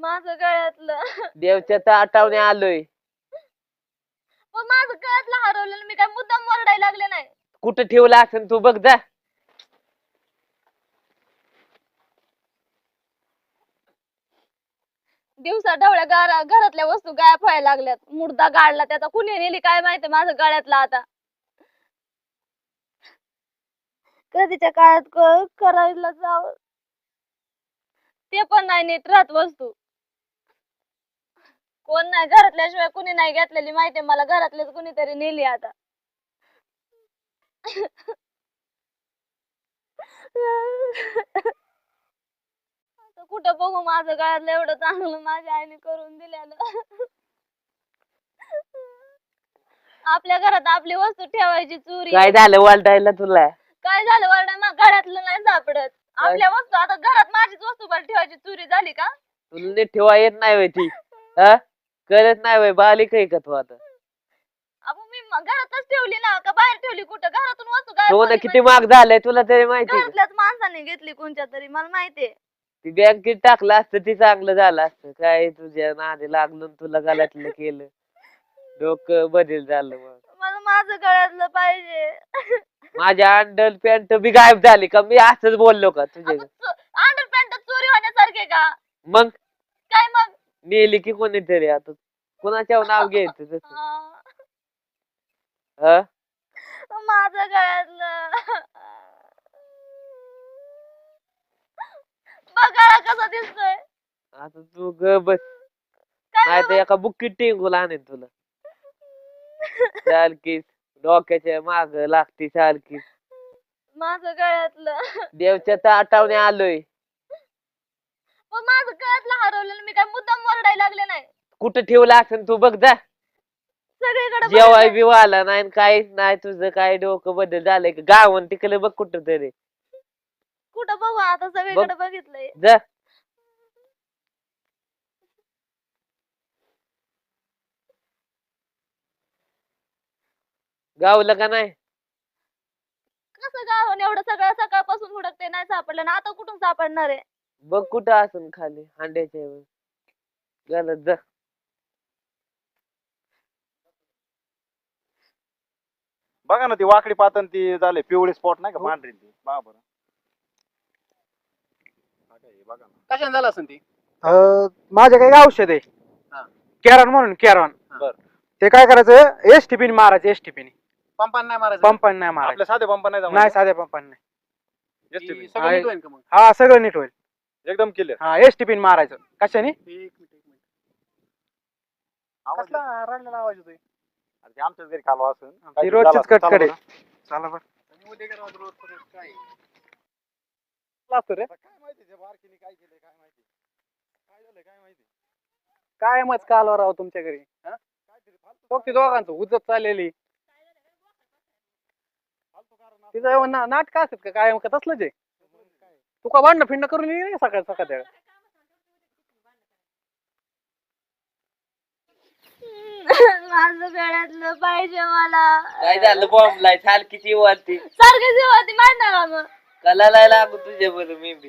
माझं गळ्यातलं. देवच्या ताटावने आलोय. पण माझं गळ्यातलं हरवलेलं, मी काय मुद्दाम ओरडायला लागले नाही. कुठं ठेवलं असेल तू बघ जा. दिवसा ढवळ्या घरातल्या वस्तू गायब व्हायला लागल्यात. मुर्दा गाडला त्याचा, कुणी नेली काय माहिती माझं गळ्यातलं आता. कधीच्या काळात करायला जावं ते पण नाही नीट राहत वस्तू. कोण नाही घरातल्याशिवाय कुणी नाही घेतलेली माहितीये मला, घरातलेच कुणीतरी नेली आता. आता कुठं बघू माझं गळ्यातलं एवढं चांगलं माझ्या आईने करून दिलेलं. आपल्या घरात आपली वस्तू ठेवायची चोरी. काय झालं वळटायला तुला? काय झालं वरडा, मग घरातलं नाही सापडत. आपल्या वस्तू आता घरात माझीच वस्तू पण ठेवायची चोरी झाली का? तुला नीट ठेवा येत नाही वय ती? कळत नाही वय? बालिक आहे का तू आता? आपण मी घरातच ठेवली ना, का बाहेर ठेवली? कुठं घरातून वस्तू सोनं गायब किती महाग झालंय तुला तरी माहिती? घरातल्याच माणसाने घेतली कोणत्या तरी, मला माहितीये. ती बँकेत टाकलं असतं ती चांगलं झालं असतं. काय तुझ्या नादी लागलं तुला गळ्यातलं केलं, डोकं बदल झालं. मग मला माझं गळ्यातलं पाहिजे. माझ्या अंडर पॅन्ट बी गायब झाली का? मी असंच बोललो का तुझ्या? अंडर पॅन्ट चोरी होण्यासारखे का? मग काय मग नेली की कोणीतरी? आता कोणाच्या नाव घ्यायचं तसं? माझं गळ्यातलं बघा कसं दिसतोय. आता तू ग बस, नाही तर एका बुक्कीत टिंगूल आणेन तुला. सारखीच डोक्याच्या माग लागती सारखीच. माझं गळ्यातलं देवच्या ताटावने आलोय. पण माझं गळ्यातलं हरवलेलं, मी काय मुद्दाम ओरडायला लागले नाही. कुठं ठेवलं असेल तू बघ जा. सगळीकडे जेवाय बिवा आला नाही काहीच नाही. तुझं काय डोकं बदल झालंय का? गावन तिकडे बघ कुठं तरी. कुठं बघू आता, सगळीकडे बघितलंय. जा. गावलं का नाही? कसं गावाने एवढं सगळं सकाळपासून हुडकते, नाही सापडलं ना. आता कुठून सापडणार आहे? बघ कुठं असून खाली हांड्याच्या घालत जा. बघा ना ती वाकडी पातन ती झाले पिवळे स्पॉट नाही का पांढरी ती बघा बरं. बघा ना कशाने झालं असं ती? माझ्या काही औषध आहे कॅरॉन म्हणून कॅरॉन. बर. ते काय करायचं, एसटीपीने मारायचं. एसटीपीने पंपाने नाही मारायचं? पंपाने नाही मारायचं. आपल्या साधे पंप नाही नाही साध्या पंपाने नाही. ती सगळं नीट होईल का मग? हा सगळं नीट होईल. एकदम क्लिअर. हा एसटीपीने मारायचं. कशाने? एक मिनिट कसला रडलेला आवाज येतोय? ते आमच्याच घरी कालवा असेल. ती रोजचीच कटकडे. चला बरं. काय रे काय माहिती ते बारकीने काय केलंय काय माहिती, काय झालंय काय माहिती. काय मत कालवा राव तुमच्या घरी? फक्त दोघांचं उजत चाललेली तिचं नाटक असतात का काय तसलंच आहे? तू का भांडणं फिरणं करून ये सकाळ सकाळ. माझं गळ्यातलं पाहिजे मला. काय झालं? बॉम्बलाय सारखीची वालती सारखी जेवती माहित ना मग. कलाला लागू तुझ्या बरं मी बी.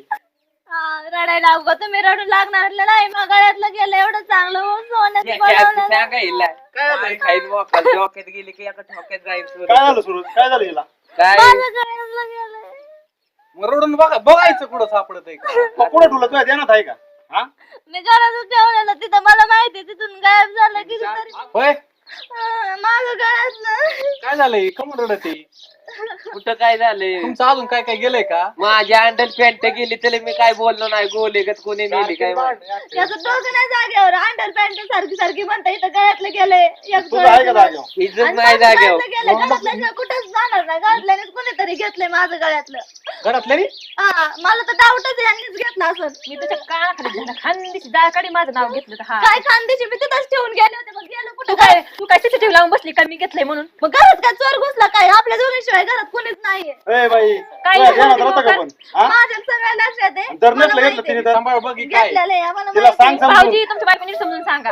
रडायला लागू तुम्ही रडू लागणार नाही. मग गळ्यातलं गेलं एवढं चांगलं सोन्याचं बनवलं. काय खाईन मोकल डोक्यात गेली की एका ठोक्यात जाईल. काय झालं सुरू? काय झालं हिला? काय माझं गळ्यातलं गेलंय. मग रडून बघायचं कुठं सापडत आहे का? पुढे ठुलं तुझ्या ध्यानात आहे का? हा मी घरातच ठेवलेलं तिथं, मला माहिती तिथून गायब झालं कितीतरी. होय माझं गळ्यातलं काय झालंय? कमून रडत आहे? कुठं काय झालंय? तुमचं अजून काय काय गेलंय का? माझ्या अंडर पॅन्ट गेली तरी मी काय बोललो नाही. गोलेगत कोणी नेली काय माहिती? याचं डोकं नाही जागेवर. अंडर पॅन्ट सारखी सारखी म्हणता, इथं गळ्यातलं गेलंय. एक तुझं आहे का जागेवर? इज्जत आणि नाही माझं जागेवर. गळ्यातलं गेलंय. घरातल्याशिवाय कुठंच जाणार नाही. घरातल्यानेच कोणीतरी घेतलंय माझं गळ्यातलं. घरातल्या हा मला तर डाऊटच यांनीच घेतला असं. मी त्याच्या कानाखाली खानदेशी जाळकाडी माझं नाव घेतलं तर हा. काय खानदेशी मी तिथंच ठेवून गेले होते. मग गेलो तू कुठं? तू काय सीसीटीव्ही लावून बसली का मी घेतलंय म्हणून? मग घरात काय चोर घुसला काय? आपल्या दोघीशिवाय घरात कोणीच नाहीये. ए बाई काही तुझ्या ध्यानात नाही राहतं का पण? हा? माझ्या सगळ्या लक्षात आहे. जर मला नसलं घेतलं माहिती तिने आहे. तर सांभाळ बघ ही काय घेतलेलं आहे आम्हाला तिला माहिती सांग आहे. समजून. भाऊजी तुमच्या बायकोनी नीट समजून सांगा.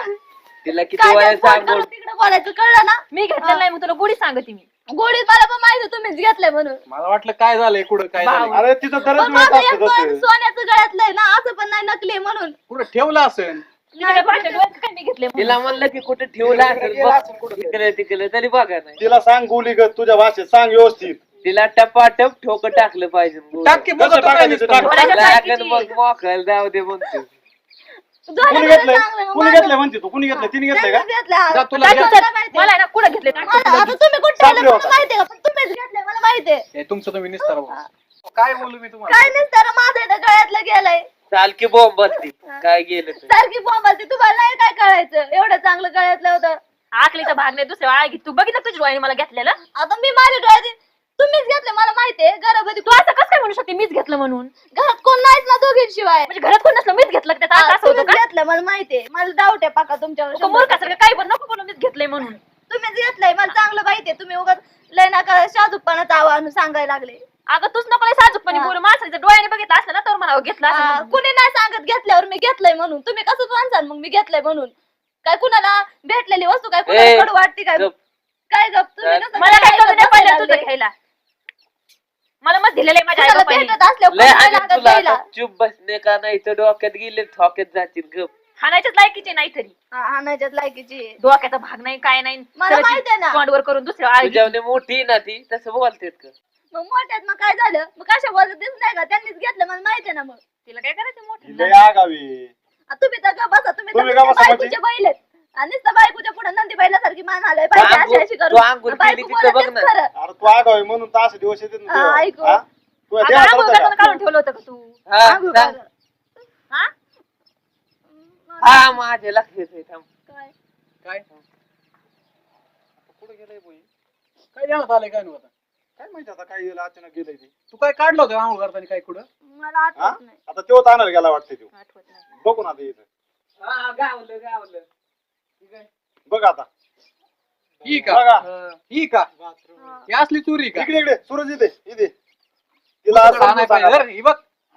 तिला किती काय वया ते फोन सांगून करून तिकडे बोलायचं कळलं ना? मी घेतलेलं नाही मग तुला गोडी सांगते मी. गोडीत मला पण माहिती तुम्हीच घेतलंय म्हणून. मला वाटलं काय झालंय कुठं काय झालंय अरे तिथं पण दरच माझं वेळेस एक असतं पण तसं. सोन्याचं गळ्यातलंय ना, असं पण नाही नकली म्हणून. कुठं ठेवलं असेल तिच्या भाषेत डोळ्यात काय मी घेतले म्हणून. तिला म्हणलं की कुठे ठेवलं असेल बघ तिकडे तिकडे तरी बघा नाही. तिला सांग गुलीगत तुझ्या भाषेत सांग व्यवस्थित. तिला टपाटप ठोक टाकलं पाहिजे गोळी. टाक की बघ कसं आता काय टाकायचं दिसतं. ते टाक. कोणाच्या लागन लायकीची? मग मोकळं जाऊ दे म्हणतो. कुणी घेतलंय कुणी घेतलंय म्हणते तू कुणी घेतलंय तिने घेतलंय का जा तुला काय घ्या. तुझं- मला आहे ना कुठं घेतले तुम्ही कुठे सापडे होता. माहितीये का पण तुम्हीच घेतलंय मला माहितीये हे तुमचं तुम्ही निस्तार बघा. काय बोलू मी तुम्हाला काय नाही तर माझं इथं गळ्यातलं गेलंय चाल की बॉम्ब बसती काय गेलं तर. सारखी बोंबालती तुम्हाला नाही काय कळायचं एवढं चांगलं गळ्यातलं होतं आखलीचा भाग नाही दुसऱ्या आळ घेत तू बघितलं तुझ्या डोळ्याने मला घेतलेलं आता मी माझ्या डोळ्यात तुम्हीच घेतलं मला माहितीये घरामध्ये तू असं कसं काय म्हणू शकते मीच घेतलं म्हणून घरात कोण नाहीच ना दोघींशिवाय म्हणजे घरात कोण नसलं मीच घेतलं त्याचा अर्थ असं होतं तुम्हीच का घेतलं मला माहितीये मला डाऊट आहे पाका तुमच्यावर तो मूर्खासारखं काही पण नको बोलू मीच घेतलंय म्हणून तुम्हीच घेतलंय मला चांगलं माहितीये तुम्ही उगाच लय नका शाजूकपणाचं आव्हान सांगायला लागले अगं तूच नको लय साजूकपणे बोलू माणसाने जर डोळ्याने बघितलं असलं ना तर मला घेतलं असं म्हणून. कुणी नाही सांगत घेतल्यावर मी घेतलंय म्हणून तुम्ही कसं म्हणसान मग मी घेतलंय म्हणून काय कुणाला भेटलेली वस्तू काय कुणाला कडू वाटते काय गप. काय गप तुम्ही नुसतं मला काय कमी नाही पडलं लागले. तुझं घ्यायला मला मग दिलेलं आहे माझ्या आई कुणाला बापाने भेटत असल्यावर लय कुणाला आणि लागत तुला द्यायला. आता चुप बसणे का नाही तर डोक्यात गेले ठोक्यात जातील गप. हाणायच्याच लायकीचे नाही तरी आणायच्यात लायकीची डोक्याचा भाग नाही काय नाही मला माहिती आहे ना. तोंडवर करून दुसऱ्या आळ घेतली. तुझ्यावने मोठी ना ती तसं बोलतेत का. मग मोठ्यात मग काय झालं मग कशा बोलत दिसत नाही का त्यांनीच घेतलं मला माहिती आहे ना मग तिला काय करायचं मोठं लय आगावी. तुम्ही तर का बसा तुम्ही तुम्ही तर का बसा बायकोचे बैल आहेत आणि नुसतं बायकोच्या पुढे नंदी बैलासारखी मान आलाय पाहिजे अशी अशी तू आंघोळ करून केली बायको तिथं बघ बोलतेच ना. खरं अरे तू आगावी म्हणून तर असे दिवस येते हा, ऐकू. तू आता ध्यानात आंघोळ होतं करून का? काढून ठेवलं होतं का तू हा आंघोळ सांग. करा. हा हा माझ्या लक्षात आहे थांब. काय? काय कुठे गेलंय बोई काय ध्यानात आलंय काय नव्हतं काय माहिती आता काय गेलं अचानक गेलंय ते. तू काय काढलं होतं आंघोळ करताना काय कुठं मला हा? आठवत नाही आता तेव्हा आणायला गेला वाटतं तू आठवत नाही बघू ना आता इथं हा, गावलं गावलं. ठीक आहे. बघ आता ही का बघा ही का ही असली चोरी का इकडे इकडे सूरज इथे इथे तिला तुझ्याकडे समजून आणायला पाहिजे. सांगा. धर, ही बघ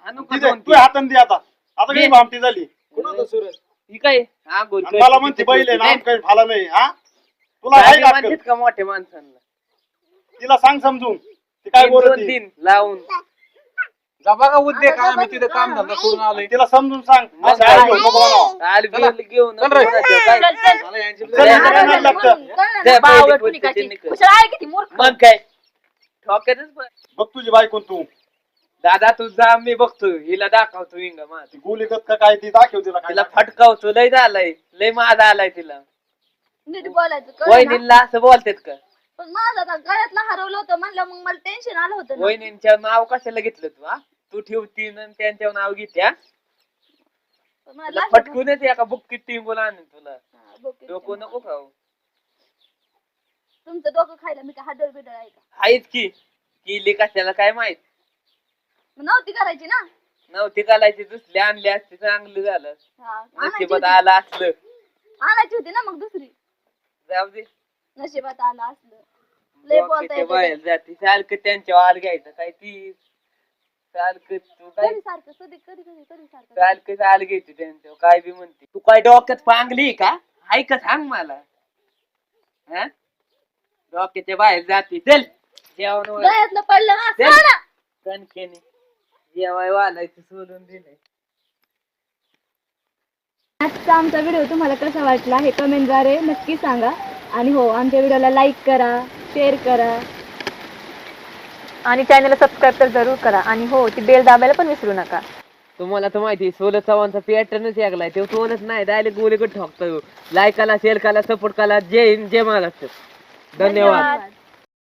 आणू का तिथे दोन तू हाताने दे आता आता काही दे. भामटी झाली तीन? ही काय आंघोळ आणि मला म्हणते बैल आहे ना काही फाला नाही हा तुला आहे गाडी का अक्कल? म्हणतात का मोठ्या माणसांना तिला सांग समजून ती काय तीन बोलत दोन तीन लावून जा बघा उद्या काय मी तिथं काम धंदा सोडून आलोय तिला समजून सांग मग असं काय? आहे घेऊ नको म्हणावं. आली बिल घेऊन चल रे. काय? चल चल मला यांची चल, लय इथं काय नाही लागतं. म्हणून कळलं ना. दे बावळ पहिले कुणी पुढचे काची निकल. कुशाला आहे किती मूर्ख मग काय ठोक्यातच बघ. बघ तुझी बायकोन तू दादा तू जा मी बघतो हिला दाखवतो विंग माझ ती गुलीगत का काय ती दाखव तिला काय तिला फटकावतो लय झालाय लय माझा आलाय तिला नीट बोलायचं कळलं ना? वहिनीला असं बोलतात का पण माझं आता गळ्यातलं हरवलं होतं म्हणलं मग मला टेन्शन आलं होतं ना. वहिनींच्या नाव कशाला घेतलं तू हा तू ठेवती आणि त्यांच्यावर नाव घेत्या पण मला तुला लागलं फटकूनच एका बुक्कीत टिंगून आणून तुला हा, बोकीत डोकं ठेवा. नको खाऊ तुमचं डोकं खायला मी काय हाडळ बिडळ आहे का आहेच की केली कशाला काय माहित मग नव्हती करायची ना नव्हती घालायची दुसरी आणली असती चांगलं झालं हा, आणायची नशिबात होती. आलं असलं आणायची होती ना मग दुसरी जाऊ दे नशिबात आलं असलं लय बोलता डोक्याच्या येतं बाहेर जाती सारखं त्यांच्या आल घ्यायचं काय ती सारखं तू काय कधी सारखं कधी कधी कधी कधी सारखं सारखं आल घ्यायची त्यांच्यावर काय बी म्हणते तू काय डोक्यात पांगली का हाय का सांग मला हा डोक्याच्या बाहेर जाती चल जेवण वर. गळ्यातलं पडलं ना चल. सांग ना. कणकेने जेवाय वालायचं सोडून दिलंय आजचा आमचा व्हिडिओ तुम्हाला कसा वाटला हे कमेंटद्वारे नक्की सांगा आणि हो आमच्या व्हिडिओला लाईक करा शेअर करा आणि चॅनलला सबस्क्राईब तर जरूर करा आणि हो ती बेल दाबायला पण विसरू नका तुम्हाला तर माहिती सोलर चव्हाणचा पॅटर्नच ऐकलाय ते सोनच नाही डायरेक्ट गोलीकडे ठोकतो लाईकाला शेअर करा सपोर्ट करा जय हिंद जय महाराष्ट्र धन्यवाद